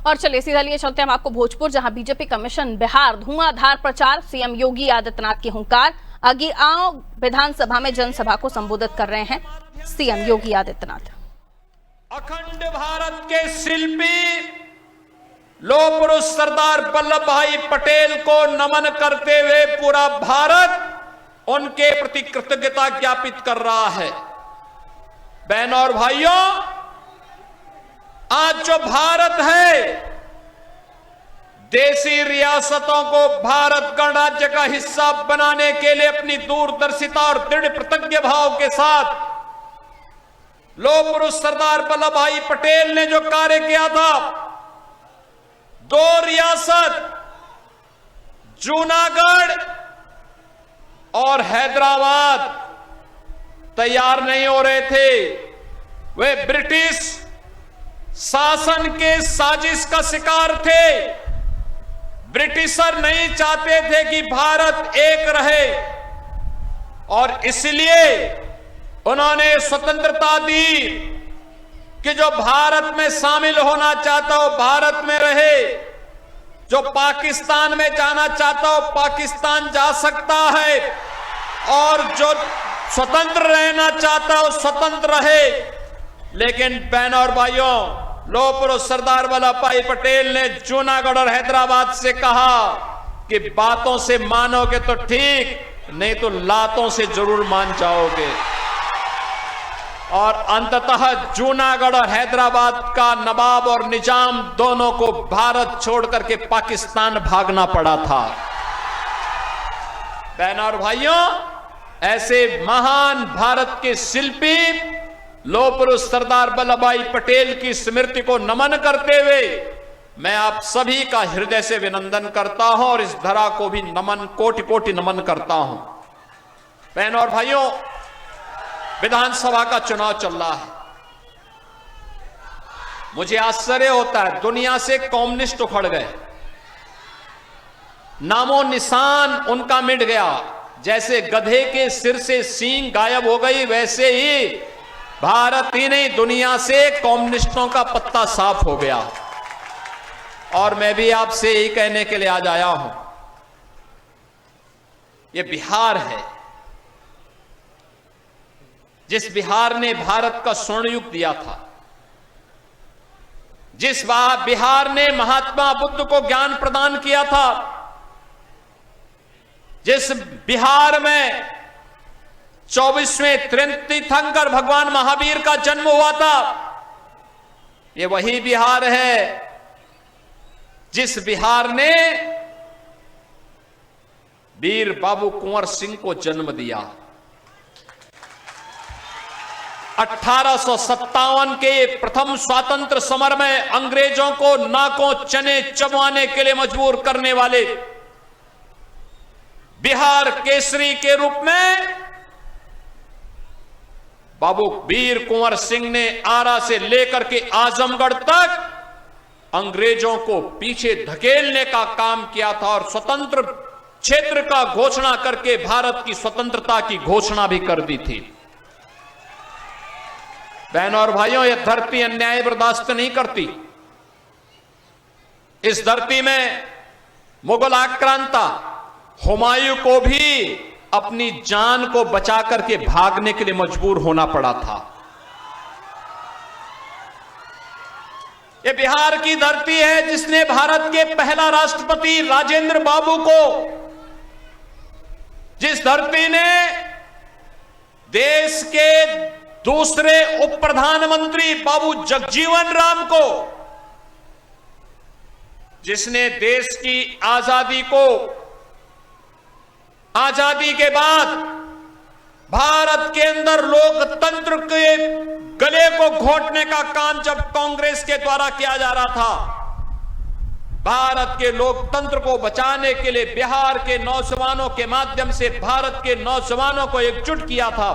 और चलिए सीधा लिए चलते हैं हम आपको भोजपुर, जहां बीजेपी कमीशन बिहार धुआंधार प्रचार, सीएम योगी आदित्यनाथ की हुंकार। अगिआंव विधानसभा में जनसभा को संबोधित कर रहे हैं सीएम योगी आदित्यनाथ। अखंड भारत के शिल्पी लौह पुरुष सरदार वल्लभ भाई पटेल को नमन करते हुए पूरा भारत उनके प्रति कृतज्ञता ज्ञापित कर रहा है। बहनों और भाइयों, आज जो भारत है, देशी रियासतों को भारत गणराज्य का हिस्सा बनाने के लिए अपनी दूरदर्शिता और दृढ़ प्रतिज्ञ भाव के साथ लौह पुरुष सरदार वल्लभ भाई पटेल ने जो कार्य किया था, 2 रियासत जूनागढ़ और हैदराबाद तैयार नहीं हो रहे थे। वे ब्रिटिश शासन के साजिश का शिकार थे। ब्रिटिशर नहीं चाहते थे कि भारत एक रहे और इसलिए उन्होंने स्वतंत्रता दी कि जो भारत में शामिल होना चाहता हो भारत में रहे, जो पाकिस्तान में जाना चाहता हो पाकिस्तान जा सकता है और जो स्वतंत्र रहना चाहता हो स्वतंत्र रहे। लेकिन बहनों और भाइयों, लौह पुरुष सरदार वल्लभ भाई पटेल ने जूनागढ़ और हैदराबाद से कहा कि बातों से मानोगे तो ठीक, नहीं तो लातों से जरूर मान जाओगे। और अंततः जूनागढ़ और हैदराबाद का नवाब और निजाम दोनों को भारत छोड़ करके पाकिस्तान भागना पड़ा था। बहनों और भाइयों, ऐसे महान भारत के शिल्पी लौह पुरुष सरदार वल्लभ भाई पटेल की स्मृति को नमन करते हुए मैं आप सभी का हृदय से अभिनंदन करता हूं और इस धरा को भी नमन, कोटि कोटि नमन करता हूं। बहनों और भाइयों, विधानसभा का चुनाव चल रहा है। मुझे आश्चर्य होता है, दुनिया से कम्युनिस्ट उखड़ गए, नामो निशान उनका मिट गया। जैसे गधे के सिर से सींग गायब हो गई, वैसे ही भारत ही नहीं दुनिया से कम्युनिस्टों का पत्ता साफ हो गया। और मैं भी आपसे यही कहने के लिए आज आया हूं, ये बिहार है, जिस बिहार ने भारत का स्वर्ण युग दिया था, जिस बिहार ने महात्मा बुद्ध को ज्ञान प्रदान किया था, जिस बिहार में 24वें तीर्थंकर भगवान महावीर का जन्म हुआ था, ये वही बिहार है जिस बिहार ने वीर बाबू कुंवर सिंह को जन्म दिया। 1857 के प्रथम स्वातंत्र समर में अंग्रेजों को नाकों चने चबवाने के लिए मजबूर करने वाले बिहार केसरी के रूप में बाबू वीर कुंवर सिंह ने आरा से लेकर के आजमगढ़ तक अंग्रेजों को पीछे धकेलने का काम किया था और स्वतंत्र क्षेत्र का घोषणा करके भारत की स्वतंत्रता की घोषणा भी कर दी थी। बहनों और भाइयों, यह धरती अन्याय बर्दाश्त नहीं करती। इस धरती में मुगल आक्रांता हुमायूं को भी अपनी जान को बचा करके भागने के लिए मजबूर होना पड़ा था। यह बिहार की धरती है जिसने भारत के पहला राष्ट्रपति राजेंद्र बाबू को, जिस धरती ने देश के दूसरे उप प्रधानमंत्री बाबू जगजीवन राम को, जिसने देश की आजादी को, आजादी के बाद भारत के अंदर लोकतंत्र के गले को घोटने का काम जब कांग्रेस के द्वारा किया जा रहा था, भारत के लोकतंत्र को बचाने के लिए बिहार के नौजवानों के माध्यम से भारत के नौजवानों को एकजुट किया था।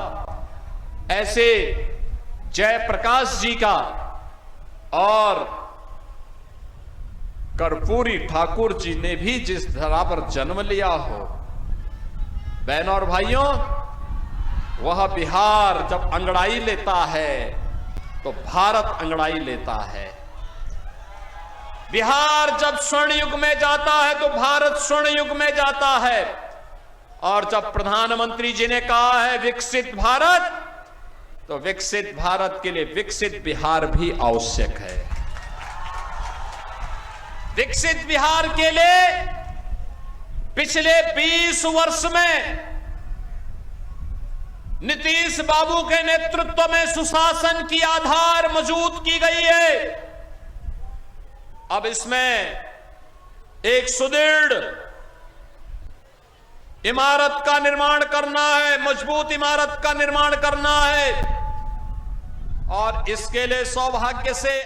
ऐसे जयप्रकाश जी का और कर्पूरी ठाकुर जी ने भी जिस धरा पर जन्म लिया हो, बहनों और भाइयों, वह बिहार जब अंगड़ाई लेता है तो भारत अंगड़ाई लेता है। बिहार जब स्वर्ण युग में जाता है तो भारत स्वर्ण युग में जाता है। और जब प्रधानमंत्री जी ने कहा है विकसित भारत, तो विकसित भारत के लिए विकसित बिहार भी आवश्यक है। विकसित बिहार के लिए पिछले 20 वर्ष में नीतीश बाबू के नेतृत्व में सुशासन की आधार मजबूत की गई है। अब इसमें एक सुदृढ़ इमारत का निर्माण करना है, मजबूत इमारत का निर्माण करना है। और इसके लिए सौभाग्य से